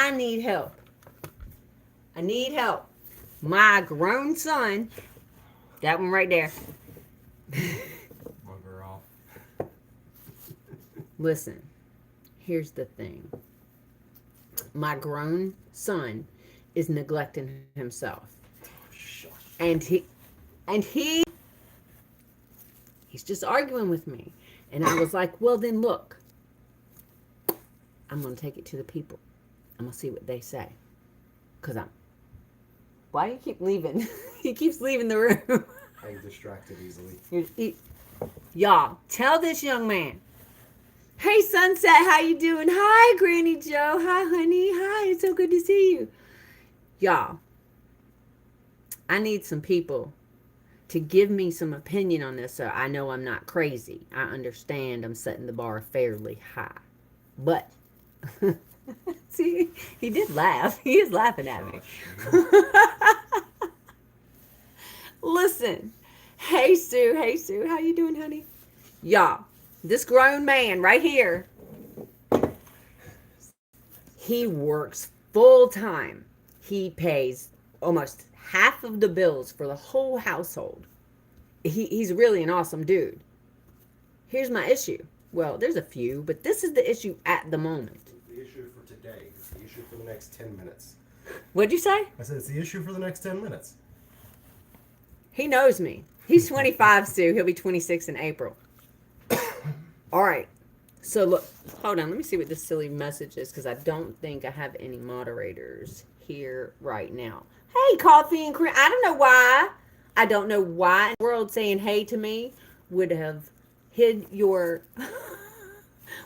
I need help. I need help. My grown son, that one right there. Bugger off. Listen, here's the thing. My grown son is neglecting himself. And he's just arguing with me. And I was like, well then look, I'm going to take it to the people. I'm going to see what they say. Because why do you keep leaving? He keeps leaving the room. I'm distracted easily. Y'all, tell this young man, hey Sunset, how you doing? Hi Granny Joe. Hi honey. Hi, it's so good to see you. Y'all, I need some people to give me some opinion on this so I know I'm not crazy. I understand I'm setting the bar fairly high. But, see, he did laugh. He is laughing at me. Listen. Hey, Sue. Hey, Sue. How you doing, honey? Y'all, this grown man right here, he works full time. He pays almost half of the bills for the whole household. He's really an awesome dude. Here's my issue. Well, there's a few, but this is the issue at the moment. The issue for today. It's the issue for the next 10 minutes. What'd you say? I said it's the issue for the next 10 minutes. He knows me. He's 25, Sue. He'll be 26 in April. All right. So, look. Hold on. Let me see what this silly message is, because I don't think I have any moderators here right now. Hey, Coffee and Cream. I don't know why. I don't know why the world saying hey to me would have hid your...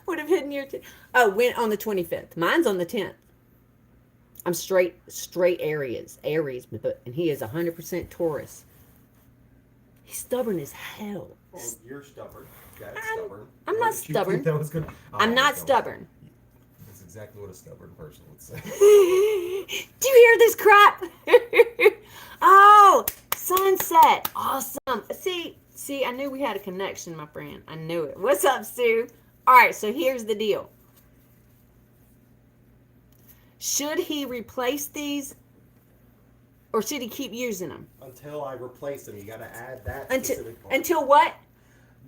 would have hidden your... Oh, went on the 25th. Mine's on the 10th. I'm straight Aries, and he is 100% Taurus. He's stubborn as hell. Well, you're stubborn. That's stubborn. I'm not stubborn. That was good. I'm not stubborn. That's exactly what a stubborn person would say. Do you hear this crap? Oh, Sunset. Awesome. See, I knew we had a connection, my friend. I knew it. What's up, Sue? All right, so here's the deal. Should he replace these, or should he keep using them? Until I replace them, you got to add that specific part. Until what?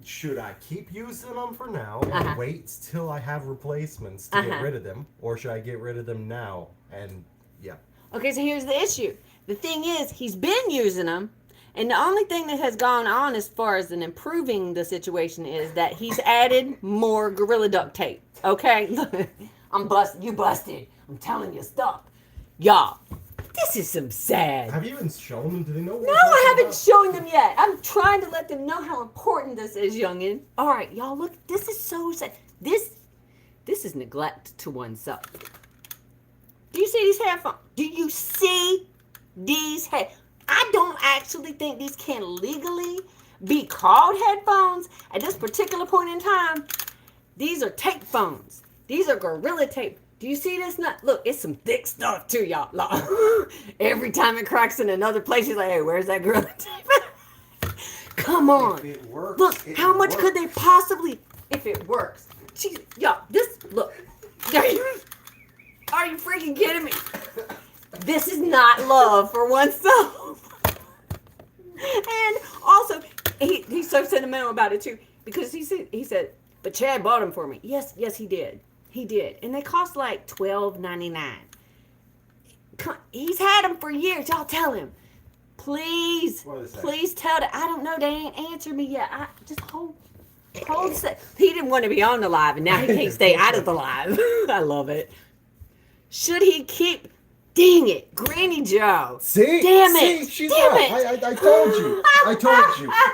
Should I keep using them for now and wait till I have replacements to get rid of them, or should I get rid of them now? And yeah. Okay, so here's the issue. The thing is, he's been using them, and the only thing that has gone on as far as in improving the situation is that he's added more Gorilla Duct tape. Okay, I'm busted. You busted. I'm telling you, stop, y'all. This is some sad. Have you even shown them? Do they know what No, I haven't shown them yet. I'm trying to let them know how important this is, youngin. All right, y'all, look. This is so sad. This is neglect to oneself. Do you see these headphones? Do you see these headphones? I don't actually think these can legally be called headphones at this particular point in time. These are tape phones. These are Gorilla tape. Do you see this nut? Look, it's some thick stuff too, y'all. Every time it cracks in another place, he's like, hey, where's that Gorilla tape? Come on. If it works, look, how much could they possibly, if it works? Jeez, y'all, look. Are you freaking kidding me? This is not love for oneself. And also, he's so sentimental about it too, because he said, but Chad bought them for me. Yes, he did. He did. And they cost like $12.99. He's had them for years. Y'all tell him. Please tell them. I don't know. They ain't answered me yet. I just hold. He didn't want to be on the live, and now he can't stay out of the live. I love it. Should he keep... Dang it, Granny Joe. See? Damn it. She's Damn right. it. I told you.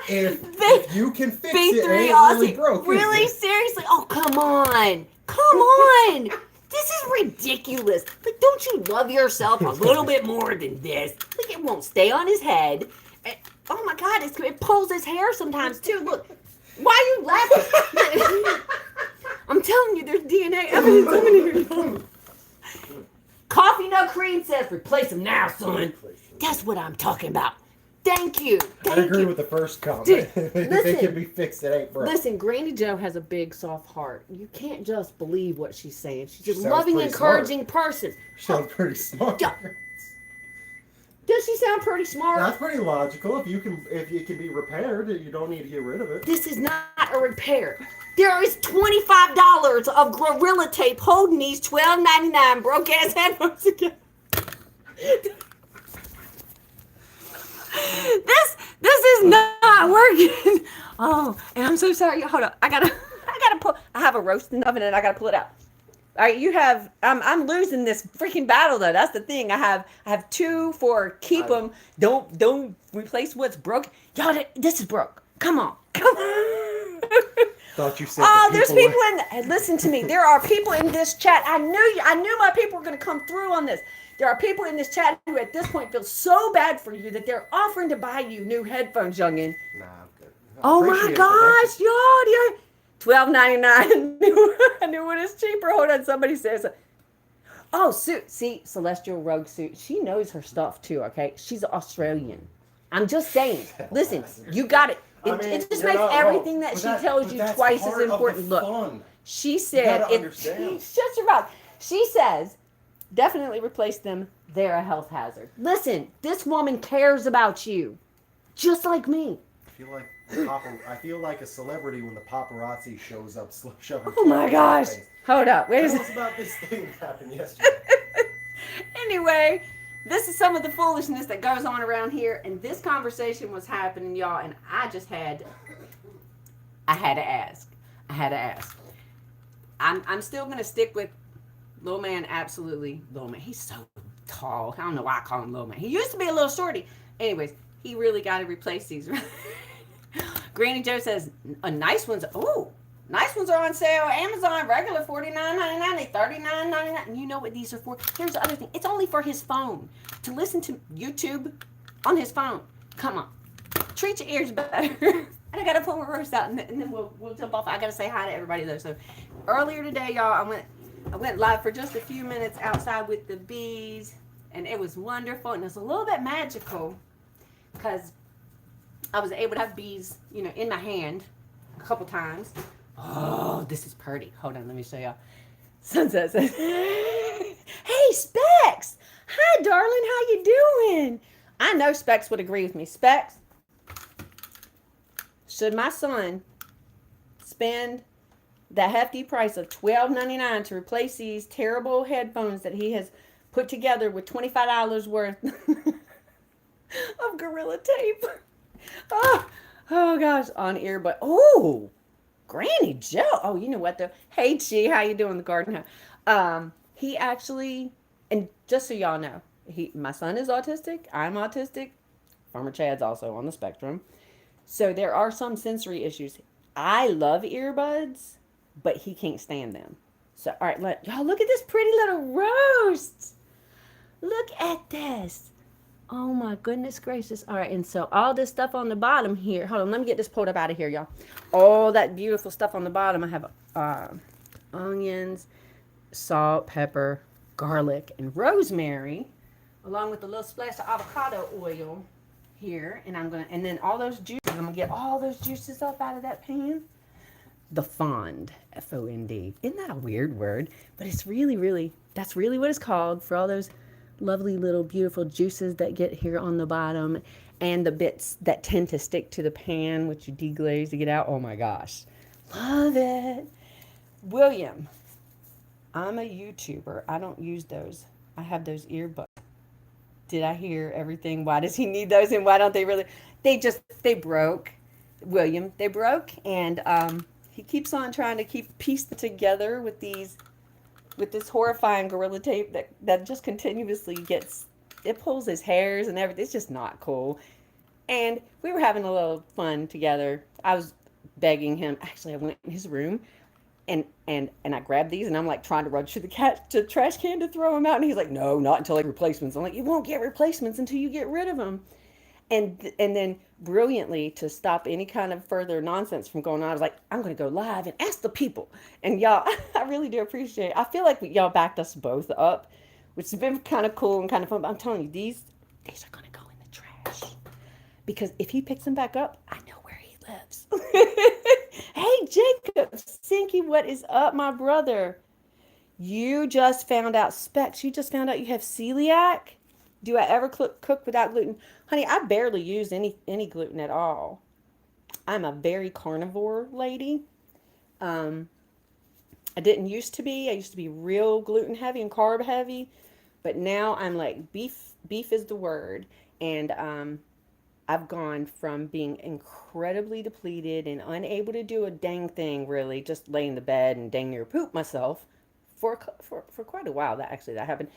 If you can fix it, it ain't really broke. Really? Seriously? Oh, come on. Come on. This is ridiculous. Like, don't you love yourself a little bit more than this? Like, it won't stay on his head. And, oh, my God. It pulls his hair sometimes, too. Look. Why are you laughing? I'm telling you, there's DNA evidence over here. Coffee No Cream says, replace him now, son. That's what I'm talking about. Thank you. I agree with the first comment. Dude, If listen. it can be fixed, it ain't broke. Listen, Granny Joe has a big, soft heart. You can't just believe what she's saying. She's a Sounds loving, pretty encouraging person. She sounds pretty smart. Yeah. Does she sound pretty smart? That's pretty logical. If it can be repaired, you don't need to get rid of it. This is not a repair. There is $25 of Gorilla Tape holding these $12.99 broke ass headphones together. This is not working. Oh, and I'm so sorry. Hold on. I gotta pull. I have a roasting oven and I gotta pull it out. All right, you have. I'm losing this freaking battle though. That's the thing. I have two for keep them. Don't replace what's broke. Y'all, this is broke. Come on. Thought you said. Oh, there's people in. Listen to me. There are people in this chat. I knew my people were gonna come through on this. There are people in this chat who at this point feel so bad for you that they're offering to buy you new headphones, youngin. Nah, I'm good. Oh my gosh, y'all, $12.99. I knew what is cheaper. Hold on, somebody says. Oh, suit. See, Celestial Rogue suit. She knows her stuff too. Okay, she's Australian. I'm just saying. Listen, you got it. It just makes everything that she tells you twice as important. Look, she said. Shut your mouth. She says. Definitely replace them. They're a health hazard. Listen, this woman cares about you. Just like me. I feel like a celebrity when the paparazzi shows up shoving. Oh my gosh. Hold up. Tell us about this thing that happened yesterday. Anyway, this is some of the foolishness that goes on around here. And this conversation was happening, y'all. And I had to ask. I'm still going to stick with Lil Man, absolutely. Lil Man, he's so tall. I don't know why I call him Lil Man. He used to be a little shorty. Anyways, he really got to replace these. Granny Joe says, nice ones. Oh, nice ones are on sale. Amazon, regular $49.99. They $39.99. And you know what these are for? Here's the other thing. It's only for his phone. To listen to YouTube on his phone. Come on. Treat your ears better. And I got to pull my roast out, and then we'll jump off. I got to say hi to everybody, though. So earlier today, y'all, I went live for just a few minutes outside with the bees, and it was wonderful, and it was a little bit magical because I was able to have bees, in my hand a couple times. Oh, this is pretty. Hold on, let me show y'all. Sunset says, "Hey, Specs! Hi, darling, how you doing?" I know Specs would agree with me. Specs, should my son spend the hefty price of $12.99 to replace these terrible headphones that he has put together with $25 worth of Gorilla Tape? Oh gosh, on earbud. Oh, Granny Joe. Oh, you know what though? Hey, Chi, how you doing in the garden? He actually, and just so y'all know, my son is autistic. I'm autistic. Farmer Chad's also on the spectrum. So there are some sensory issues. I love earbuds, but he can't stand them. So, all right, y'all look at this pretty little roast. Look at this. Oh my goodness gracious. All right, and so all this stuff on the bottom here. Hold on, let me get this pulled up out of here, y'all. All that beautiful stuff on the bottom. I have onions, salt, pepper, garlic, and rosemary, along with a little splash of avocado oil here. And then all those juices. I'm gonna get all those juices up out of that pan. The fond, F-O-N-D. Isn't that a weird word? But it's really, that's really what it's called, for all those lovely little beautiful juices that get here on the bottom and the bits that tend to stick to the pan, which you deglaze to get out. Oh my gosh. Love it. William, I'm a YouTuber. I don't use those. I have those earbuds. Did I hear everything? Why does he need those, and why don't they really? They broke. William, they broke, and he keeps on trying to piece them together with this horrifying Gorilla Tape that just continuously pulls his hairs and everything. It's just not cool. And we were having a little fun together. I was begging him. Actually, I went in his room and I grabbed these, and I'm like trying to run to the trash can to throw them out. And he's like, "No, not until replacements." I'm like, "You won't get replacements until you get rid of them." And then brilliantly, to stop any kind of further nonsense from going on, I was like, I'm going to go live and ask the people. And y'all, I really do appreciate it. I feel like y'all backed us both up, which has been kind of cool and kind of fun. But I'm telling you, these are going to go in the trash. because if he picks them back up, I know where he lives. Hey, Jacob, Sinky, what is up, my brother? You just found out, Specs, you just found out you have celiac? Do I ever cook without gluten? Honey, I barely use any gluten at all. I'm a very carnivore lady. Um, I didn't used to be. I used to be real gluten heavy and carb heavy, but now I'm like beef. Beef is the word, and I've gone from being incredibly depleted and unable to do a dang thing really, just lay in the bed and dang near poop myself for quite a while. That happened,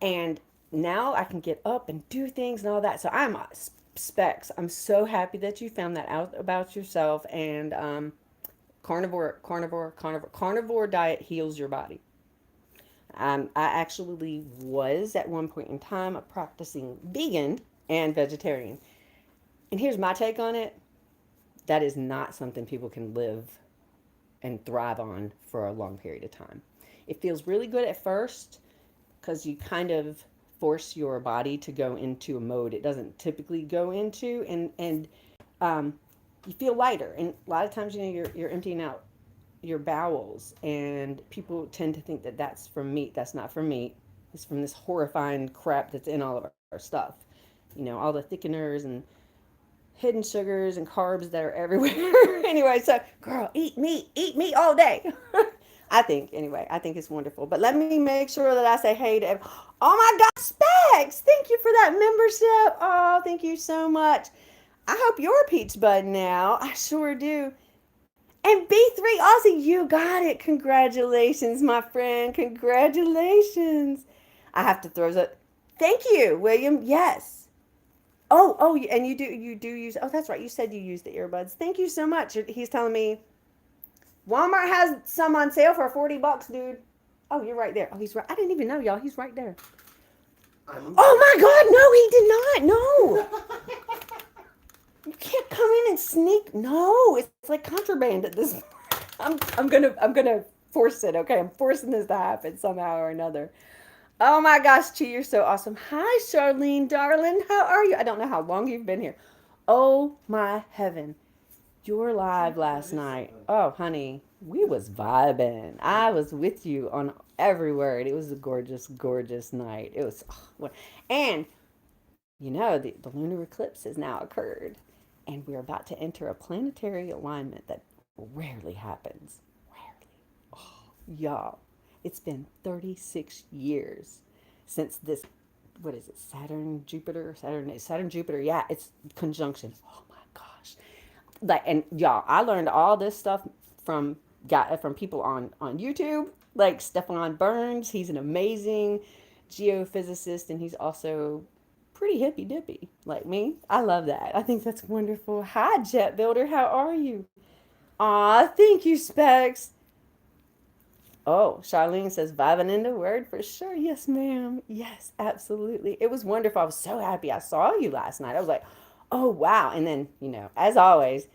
and now I can get up and do things and all that. So I'm Specs. I'm so happy that you found that out about yourself, and carnivore diet heals your body. I actually was at one point in time a practicing vegan and vegetarian. And here's my take on it. That is not something people can live and thrive on for a long period of time. It feels really good at first because you kind of force your body to go into a mode it doesn't typically go into, and you feel lighter. And a lot of times, you're emptying out your bowels, and people tend to think that that's from meat. That's not from meat. It's from this horrifying crap that's in all of our stuff. All the thickeners and hidden sugars and carbs that are everywhere. Anyway, so girl, eat meat all day. I think it's wonderful. But let me make sure that I say hey to oh my God, Specs, thank you for that membership. Oh, thank you so much. I hope you're a peach bud now. I sure do. And B3 Aussie, you got it. Congratulations, my friend. Congratulations. I have to throw that. Thank you, William. Yes. Oh, and you do use, oh, that's right. You said you use the earbuds. Thank you so much. He's telling me Walmart has some on sale for $40, dude. Oh, you're right there. Oh, he's right. I didn't even know, y'all. He's right there. Oh my God, no, he did not. No. You can't come in and sneak. No, it's like contraband at this point. I'm gonna force it. Okay, I'm forcing this to happen somehow or another. Oh my gosh, Chi, you're so awesome. Hi, Charlene, darling. How are you? I don't know how long you've been here. Oh my heaven, you were live last night. Oh, honey, we was vibing. I was with you on every word. It was a gorgeous, gorgeous night. It was, and the lunar eclipse has now occurred. And we're about to enter a planetary alignment that rarely happens. Rarely. Oh, y'all, it's been 36 years since this, what is it, Saturn, Jupiter? Yeah, it's conjunction. Oh my gosh. And y'all, I learned all this stuff from people on YouTube, like Stefan Burns. He's an amazing geophysicist, and he's also pretty hippy dippy like me. I love that. I think that's wonderful. Hi, Jet Builder. How are you? Aw, thank you, Specs. Oh, Charlene says vibing in the word for sure. Yes, ma'am. Yes, absolutely. It was wonderful. I was so happy I saw you last night. I was like, oh, wow. And then, as always,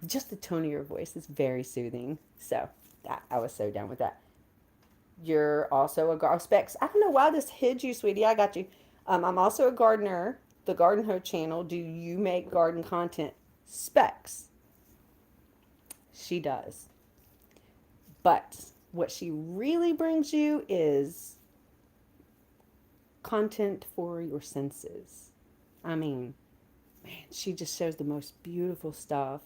just the tone of your voice is very soothing. So I was so down with that. You're also a Specs. I don't know why this hid you, sweetie. I got you. I'm also a gardener, the Garden Hoe channel. Do you make garden content? Specs. She does. But what she really brings you is content for your senses. I mean, man, she just shows the most beautiful stuff.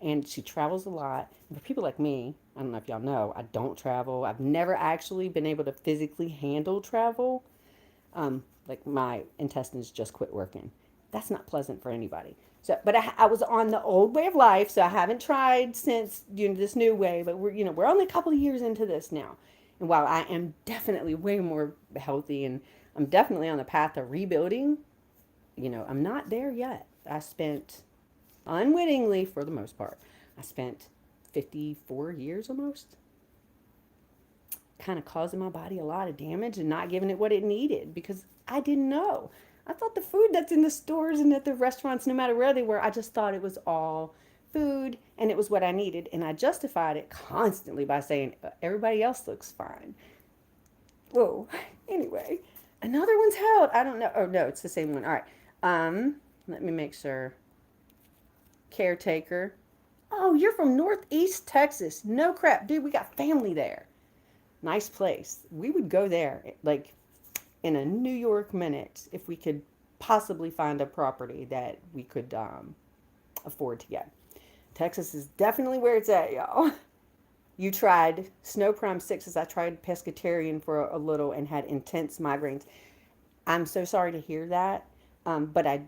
And she travels a lot. And for people like me, I don't know if y'all know, I don't travel. I've never actually been able to physically handle travel. Like my intestines just quit working. That's not pleasant for anybody. So, but I was on the old way of life, so I haven't tried since this new way. But we're only a couple of years into this now, and while I am definitely way more healthy, and I'm definitely on the path of rebuilding, I'm not there yet. I spent unwittingly, for the most part, I spent 54 years almost kind of causing my body a lot of damage and not giving it what it needed because I didn't know. I thought the food that's in the stores and at the restaurants, no matter where they were, I just thought it was all food and it was what I needed. And I justified it constantly by saying, everybody else looks fine. Whoa. Anyway, another one's held. I don't know. Oh, no, it's the same one. All right. Let me make sure. caretaker. Oh, you're from Northeast Texas. No crap. Dude, we got family there. Nice place. We would go there like in a New York minute if we could possibly find a property that we could afford to get. Texas is definitely where it's at, y'all. You tried Snow Prime 6s. I tried pescatarian for a little and had intense migraines. I'm so sorry to hear that, but I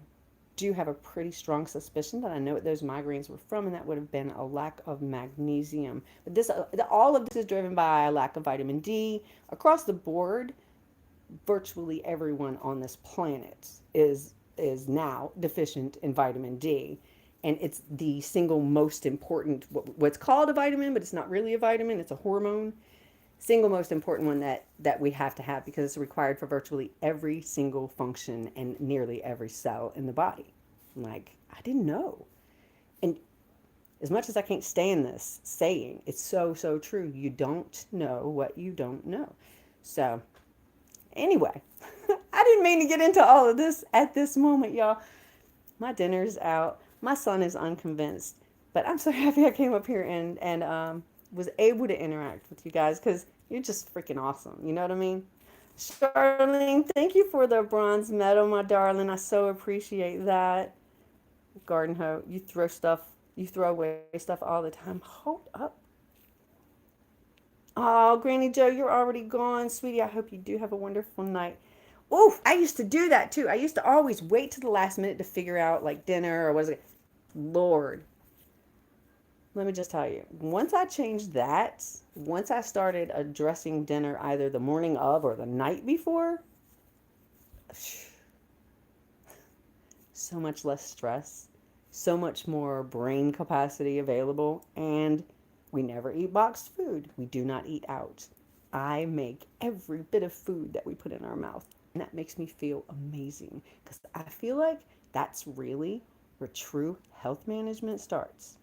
do have a pretty strong suspicion that I know what those migraines were from, and that would have been a lack of magnesium. But this, all of this is driven by a lack of vitamin D across the board. Virtually everyone on this planet is now deficient in vitamin D, and it's the single most important what's called a vitamin, but it's not really a vitamin. It's a hormone. Single most important one that we have to have because it's required for virtually every single function and nearly every cell in the body. Like, I didn't know. And as much as I can't stand this saying, it's so true. You don't know what you don't know. So anyway, I didn't mean to get into all of this at this moment, y'all. My dinner's out. My son is unconvinced, but I'm so happy I came up here and was able to interact with you guys because you're just freaking awesome. You know what I mean? Charlene, thank you for the bronze medal, my darling. I so appreciate that. Garden Hoe, you throw away stuff all the time. Hold up. Oh, Granny Joe, you're already gone, sweetie. I hope you do have a wonderful night. Oh, I used to do that too. I used to always wait to the last minute to figure out like dinner or was it. Lord, let me just tell you, once I changed that, once I started addressing dinner either the morning of or the night before, so much less stress, so much more brain capacity available, and we never eat boxed food. We do not eat out. I make every bit of food that we put in our mouth, and that makes me feel amazing because I feel like that's really where true health management starts.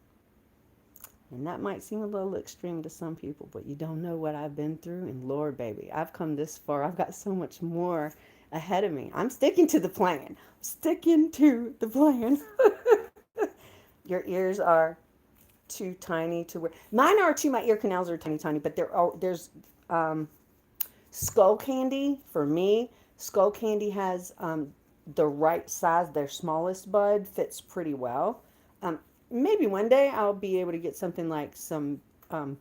And that might seem a little extreme to some people, but you don't know what I've been through. And Lord, baby, I've come this far. I've got so much more ahead of me. I'm sticking to the plan. Sticking to the plan. Your ears are too tiny to wear. Mine are too. My ear canals are tiny, but there's Skull Candy for me. Skull Candy has the right size. Their smallest bud fits pretty well. Maybe one day I'll be able to get something like some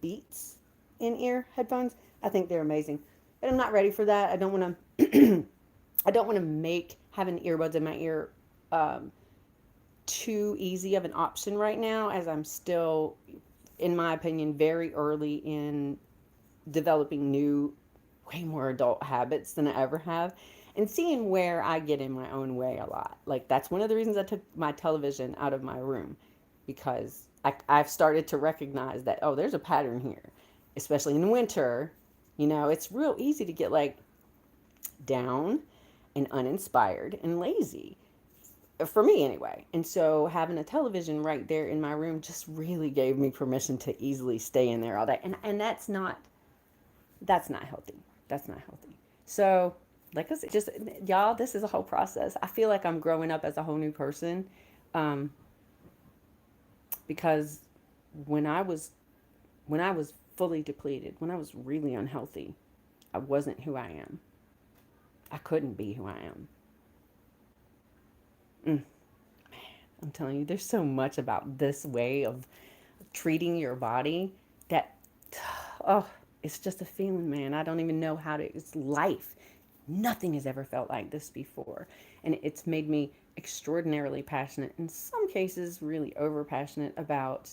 Beats in-ear headphones. I think they're amazing, but I'm not ready for that. I don't want to. I don't want to make having earbuds in my ear too easy of an option right now, as I'm still, in my opinion, very early in developing new, way more adult habits than I ever have, and seeing where I get in my own way a lot. Like, that's one of the reasons I took my television out of my room, because I've started to recognize that, oh, there's a pattern here, especially in the winter. You know, it's real easy to get like down and uninspired and lazy, for me anyway. And so having a television right there in my room just really gave me permission to easily stay in there all day. And that's not healthy. That's not healthy. So, like I said, just y'all, this is a whole process. I feel like I'm growing up as a whole new person. Because when I was fully depleted, when I was really unhealthy, I wasn't who I am. I couldn't be who I am. Man, I'm telling you, there's so much about this way of treating your body that, oh, it's just a feeling, man. I don't even know how to, it's life. Nothing has ever felt like this before. And it's made me extraordinarily passionate, in some cases, really over passionate about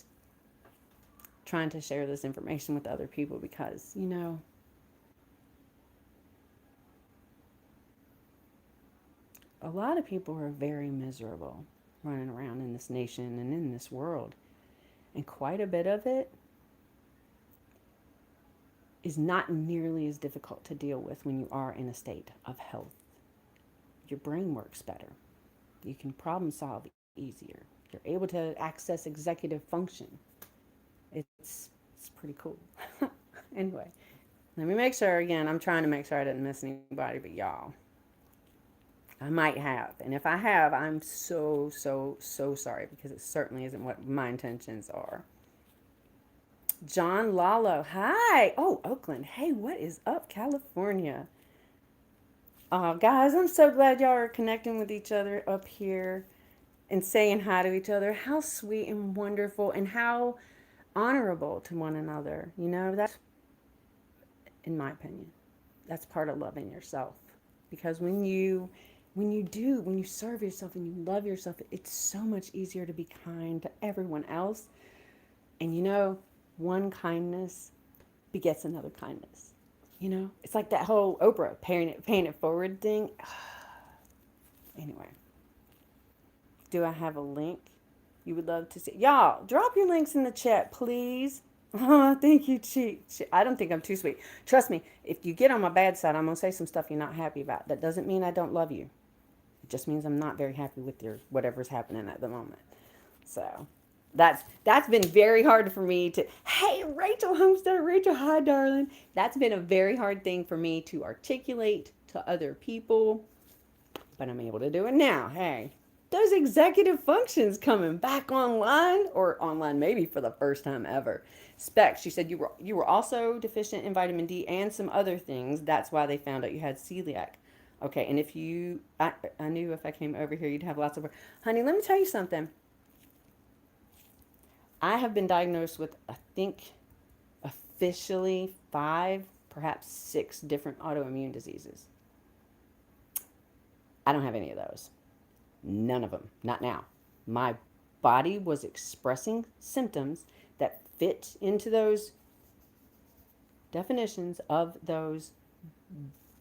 trying to share this information with other people because, you know, a lot of people are very miserable running around in this nation and in this world. And quite a bit of it is not nearly as difficult to deal with when you are in a state of health. Your brain works better. You can problem solve easier. You're able to access executive function. It's pretty cool. Anyway, let me make sure again. I'm trying to make sure I didn't miss anybody, but y'all, I might have. And if I have, I'm so, so, so sorry because it certainly isn't what my intentions are. John Lalo. Hi. Oh, Oakland. Hey, what is up, California? Guys, I'm so glad y'all are connecting with each other up here and saying hi to each other. How sweet and wonderful and how honorable to one another. You know, that's, in my opinion, that's part of loving yourself. Because when you serve yourself and you love yourself, it's so much easier to be kind to everyone else. And you know, one kindness begets another kindness. You know, it's like that whole Oprah paying it forward thing. Anyway, do I have a link you would love to see? Y'all, drop your links in the chat, please. Oh, thank you, Cheat. I don't think I'm too sweet. Trust me, if you get on my bad side, I'm going to say some stuff you're not happy about. That doesn't mean I don't love you. It just means I'm not very happy with your whatever's happening at the moment. So that's been very hard for me to. Hey, Rachel Homestead, Rachel, hi, darling. That's been a very hard thing for me to articulate to other people, but I'm able to do it now. Hey, those executive functions coming back online, or online maybe for the first time ever. Spec, she said you were also deficient in vitamin D and some other things. That's why they found out you had celiac. Okay, and if you, I knew if I came over here, you'd have lots of, honey, let me tell you something. I have been diagnosed with, I think, officially 5, perhaps 6 different autoimmune diseases. I don't have any of those. None of them. Not now. My body was expressing symptoms that fit into those definitions of those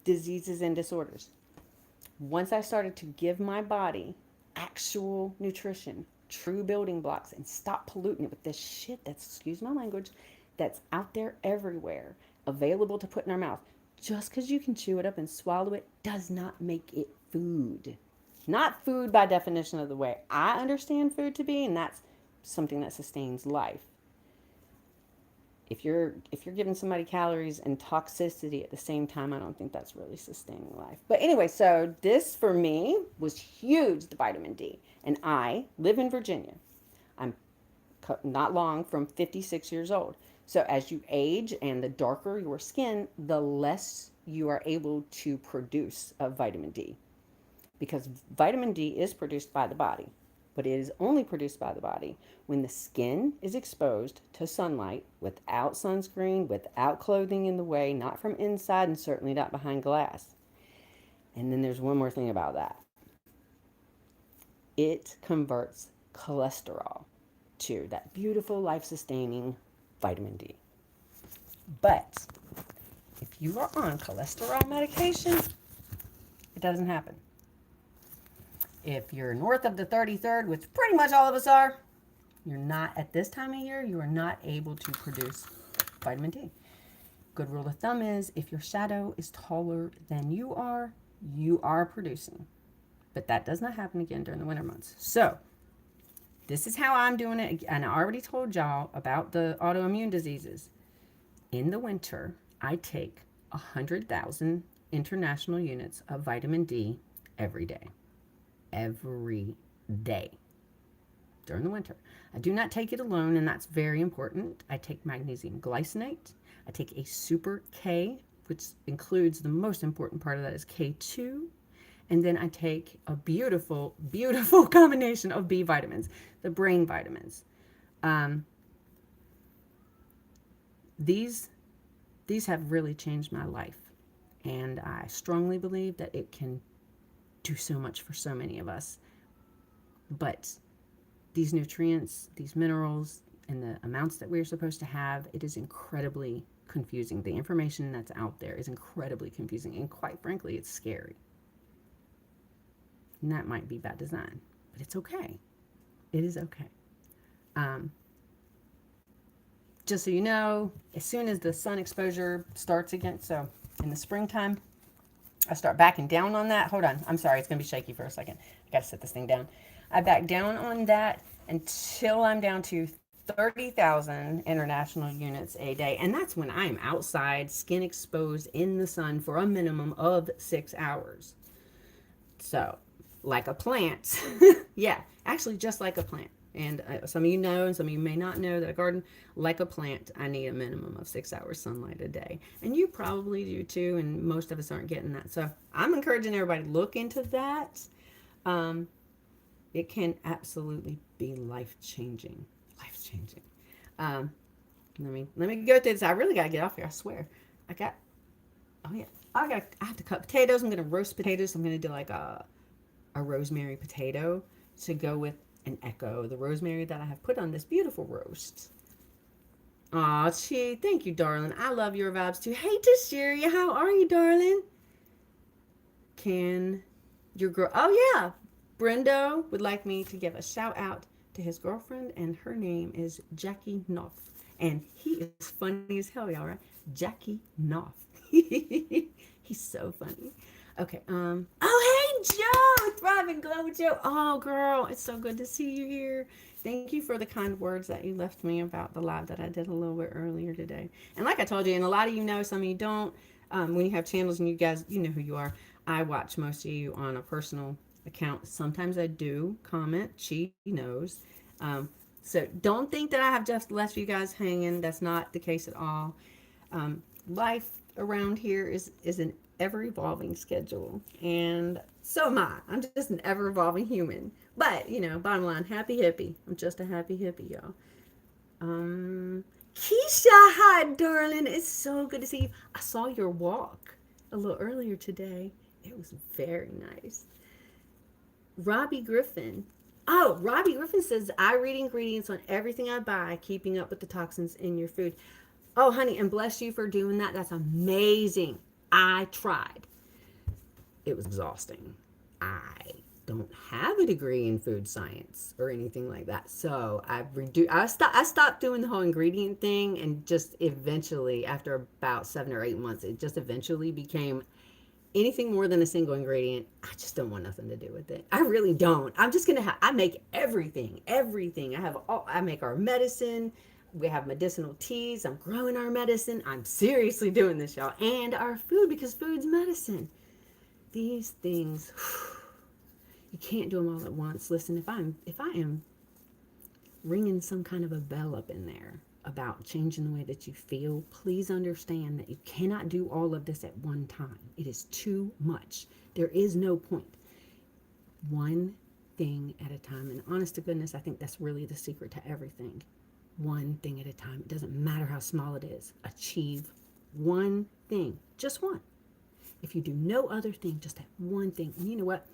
diseases and disorders. Once I started to give my body actual nutrition, true building blocks, and stop polluting it with this shit that's, excuse my language, that's out there everywhere, available to put in our mouth. Just because you can chew it up and swallow it does not make it food. Not food by definition of the way I understand food to be, and that's something that sustains life. If you're giving somebody calories and toxicity at the same time, I don't think that's really sustaining life. But anyway, so this for me was huge, the vitamin D. And I live in Virginia. I'm not long from 56 years old. So as you age and the darker your skin, the less you are able to produce of vitamin D. Because vitamin D is produced by the body, but it is only produced by the body when the skin is exposed to sunlight without sunscreen, without clothing in the way, not from inside and certainly not behind glass. And then there's one more thing about that. It converts cholesterol to that beautiful life-sustaining vitamin D. But if you are on cholesterol medication, it doesn't happen. If you're north of the 33rd, which pretty much all of us are, you're not, at this time of year, you are not able to produce vitamin D. Good rule of thumb is if your shadow is taller than you are producing. But that does not happen again during the winter months. So this is how I'm doing it. And I already told y'all about the autoimmune diseases. In the winter, I take 100,000 international units of vitamin D every day. Every day during the winter. I do not take it alone, and that's very important. I take magnesium glycinate. I take a super K, which includes the most important part of that is K2. And then I take a beautiful, beautiful combination of B vitamins, the brain vitamins. These have really changed my life. And I strongly believe that it can do so much for so many of us. But these nutrients, these minerals, and the amounts that we're supposed to have, it is incredibly confusing. The information that's out there is incredibly confusing, and quite frankly, it's scary. And that might be bad design, but it's okay. It is okay. Just so you know, as soon as the sun exposure starts again, so in the springtime, I start backing down on that. Hold on. I'm sorry. It's going to be shaky for a second. I got to set this thing down. I back down on that until I'm down to 30,000 international units a day. And that's when I'm outside, skin exposed in the sun for a minimum of 6 hours. So, like a plant. Yeah, actually, just like a plant. And some of you know, and some of you may not know that a garden, like a plant, I need a minimum of 6 hours sunlight a day. And you probably do too, and most of us aren't getting that. So I'm encouraging everybody to look into that. Um, it can absolutely be life changing. Life changing. Um, let me go through this. I really gotta get off here. I swear. I got. Oh yeah. I have to cut potatoes. I'm gonna roast potatoes. I'm gonna do like a rosemary potato to go with an echo, the rosemary that I have put on this beautiful roast. Aw, Chi, thank you, darling. I love your vibes too. Hey, Tashiria, how are you, darling? Can your girl? Oh yeah, Brendo would like me to give a shout out to his girlfriend, and her name is Jackie Knopf, and he is funny as hell, y'all. Right? Jackie Knopf. He's so funny. Okay. Oh, hey, Joe, Thrive and Glow with Joe. Oh, girl, it's so good to see you here. Thank you for the kind words that you left me about the live that I did a little bit earlier today. And like I told you, and a lot of you know, some of you don't. When you have channels and you guys, you know who you are. I watch most of you on a personal account. Sometimes I do comment. She knows. So don't think that I have just left you guys hanging. That's not the case at all. Life around here is an ever evolving schedule, and so am I. I'm just an ever evolving human. But you know, bottom line, happy hippie. I'm just a happy hippie, y'all. Keisha, hi, darling. It's so good to see you. I saw your walk a little earlier today. It was very nice. Robbie Griffin. Oh, Robbie Griffin says, I read ingredients on everything I buy, keeping up with the toxins in your food. Oh, honey, and bless you for doing that. That's amazing. I tried. It was exhausting. I don't have a degree in food science or anything like that. So I stopped doing the whole ingredient thing, and just eventually, after about 7 or 8 months, it just eventually became anything more than a single ingredient. I just don't want nothing to do with it. I really don't. I'm just gonna I make everything. I make our medicine. We have medicinal teas. I'm growing our medicine. I'm seriously doing this, y'all. And our food, because food's medicine. These things, you can't do them all at once. Listen, if I am ringing some kind of a bell up in there about changing the way that you feel, please understand that you cannot do all of this at one time. It is too much. There is no point. One thing at a time. And honest to goodness, I think that's really the secret to everything. One thing at a time. It doesn't matter how small it is. Achieve one thing. Just one. If you do no other thing, just that one thing. And you know what?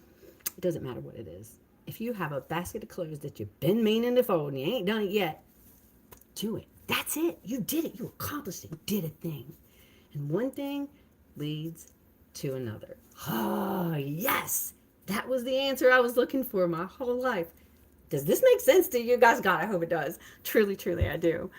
It doesn't matter what it is. If you have a basket of clothes that you've been meaning to fold and you ain't done it yet, do it. That's it. You did it. You accomplished it. You did a thing. And one thing leads to another. Oh, yes. That was the answer I was looking for my whole life. Does this make sense to you guys? God, I hope it does. Truly, truly, I do.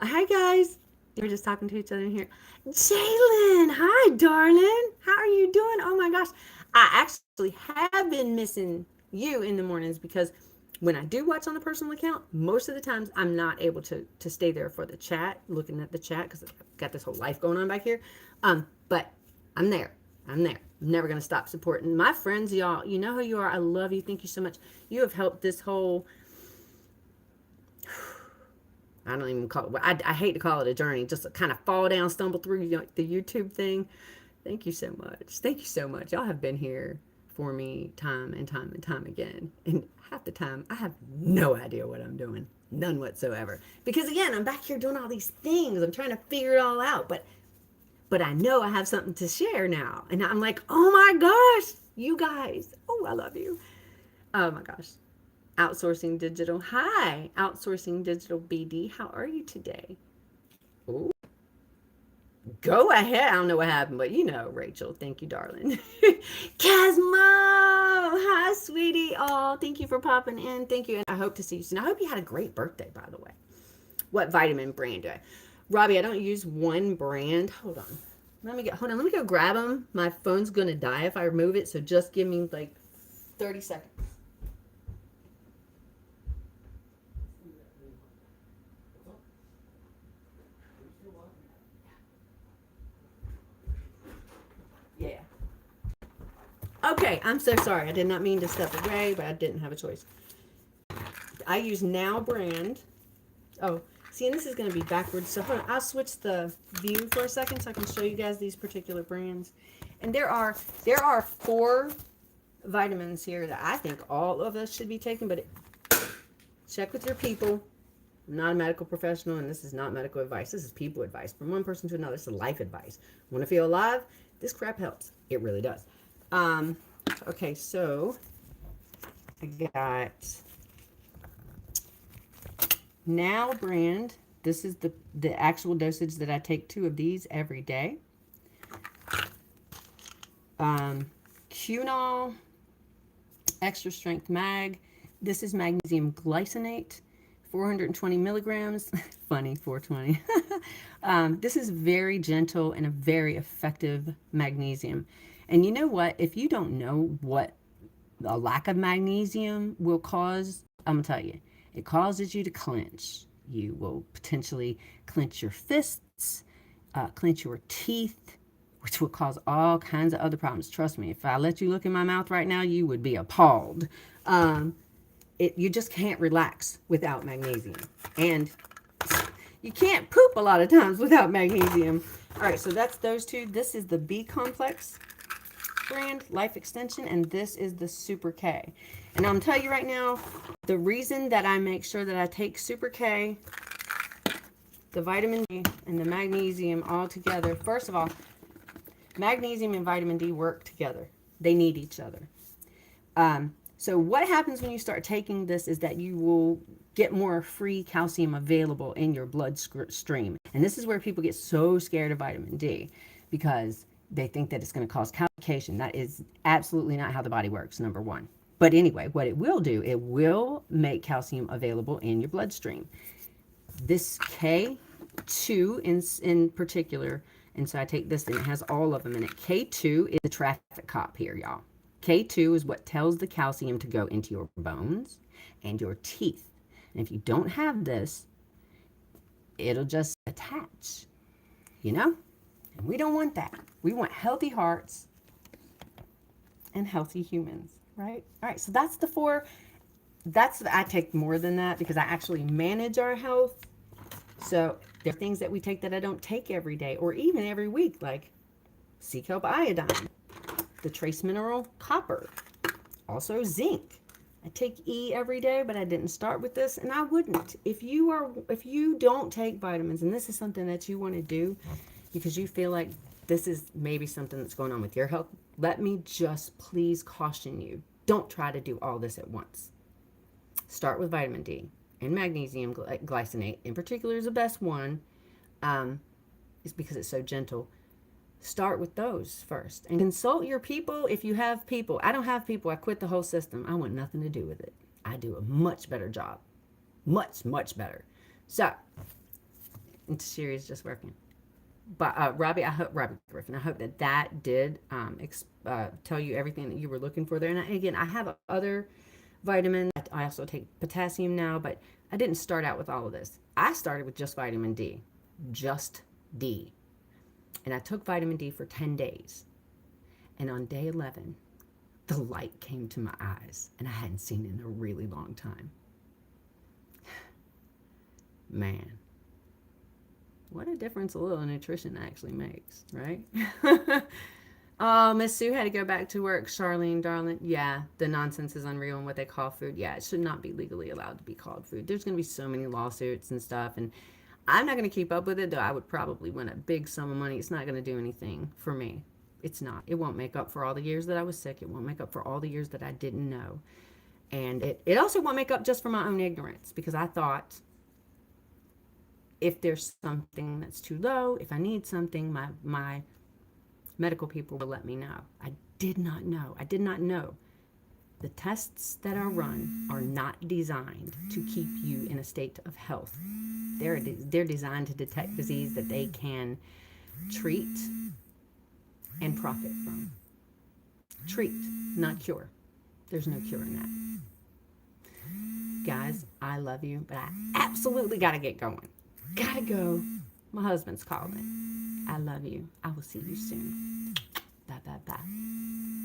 Hi, guys. We're just talking to each other in here. Jalen, hi, darling. How are you doing? Oh, my gosh. I actually have been missing you in the mornings, because when I do watch on the personal account, most of the times I'm not able to stay there for the chat, looking at the chat, because I've got this whole life going on back here. But I'm there. I'm never going to stop supporting my friends, y'all. You know who you are. I love you. Thank you so much. You have helped this whole, I don't even call it, I hate to call it a journey, just kind of fall down, stumble through, the YouTube thing. Thank you so much. Thank you so much. Y'all have been here for me time and time and time again. And half the time, I have no idea what I'm doing. None whatsoever. Because again, I'm back here doing all these things. I'm trying to figure it all out. But I know I have something to share now. And I'm like, oh my gosh, you guys. Oh, I love you. Oh my gosh. Outsourcing Digital. Hi, Outsourcing Digital BD. How are you today? Ooh. Go ahead. I don't know what happened, but you know, Rachel. Thank you, darling. Casmo. Hi, sweetie. Oh, thank you for popping in. Thank you. And I hope to see you soon. I hope you had a great birthday, by the way. What vitamin brand do I? Robbie, I don't use one brand. Hold on. Let me go grab them. My phone's going to die if I remove it. So just give me like 30 seconds. Yeah. Okay, I'm so sorry. I did not mean to step away, but I didn't have a choice. I use Now brand. Oh, see, and this is going to be backwards. So hold on, I'll switch the view for a second so I can show you guys these particular brands. And there are 4 vitamins here that I think all of us should be taking, but check with your people. I'm not a medical professional, and this is not medical advice. This is people advice. From one person to another, it's life advice. Want to feel alive? This crap helps. It really does. Okay, so I got Now brand. This is the actual dosage that I take 2 of these every day. Cunol Extra Strength Mag. This is magnesium glycinate, 420 milligrams. Funny, 420. This is very gentle and a very effective magnesium. And you know what? If you don't know what a lack of magnesium will cause, I'm going to tell you, it causes you to clench. You will potentially clench your fists, clench your teeth, which will cause all kinds of other problems. Trust me, if I let you look in my mouth right now, you would be appalled. You just can't relax without magnesium. And you can't poop a lot of times without magnesium. All right, so that's those 2. This is the B complex brand, Life Extension, and this is the Super K. And I'm telling you right now, the reason that I make sure that I take Super K, the vitamin D, and the magnesium all together, first of all, magnesium and vitamin D work together. They need each other. So what happens when you start taking this is that you will get more free calcium available in your bloodstream. And this is where people get so scared of vitamin D, because they think that it's going to cause complication. That is absolutely not how the body works, number one. But anyway, what it will do, it will make calcium available in your bloodstream. This K2 in particular, and so I take this and it has all of them in it. K2 is the traffic cop here, y'all. K2 is what tells the calcium to go into your bones and your teeth. And if you don't have this, it'll just attach, you know? And we don't want that. We want healthy hearts and healthy humans, right? All right, so that's the 4. I take more than that because I actually manage our health. So there are things that we take that I don't take every day or even every week, like sea kelp iodine, the trace mineral copper, also zinc. I take E every day, but I didn't start with this, and I wouldn't. If you don't take vitamins, and this is something that you want to do because you feel like this is maybe something that's going on with your health, let me just please caution you. Don't try to do all this at once. Start with vitamin D and magnesium glycinate. In particular is the best one. It's because it's so gentle. Start with those first and consult your people if you have people. I don't have people. I quit the whole system. I want nothing to do with it. I do a much better job. Much, much better. So, Siri's just working. But Robbie Griffin, I hope that did tell you everything that you were looking for there. And again, I have other vitamins. I also take potassium now, but I didn't start out with all of this. I started with just vitamin D. Just D. And I took vitamin D for 10 days. And on day 11, the light came to my eyes, and I hadn't seen it in a really long time. Man, what a difference a little nutrition actually makes, right? Oh, Miss Sue had to go back to work. Charlene, darling, yeah, the nonsense is unreal in what they call food. Yeah, it should not be legally allowed to be called food. There's going to be so many lawsuits and stuff, and I'm not going to keep up with it, though I would probably win a big sum of money. It's not going to do anything for me. It's not. It won't make up for all the years that I was sick. It won't make up for all the years that I didn't know. And it also won't make up just for my own ignorance, because I thought if there's something that's too low, if I need something, my medical people will let me know. I did not know. I did not know. The tests that are run are not designed to keep you in a state of health. They're designed to detect disease that they can treat and profit from. Treat, not cure. There's no cure in that. Guys, I love you, but I absolutely got to get going. Gotta go. My husband's calling. I love you. I will see you soon. Bye, bye, bye.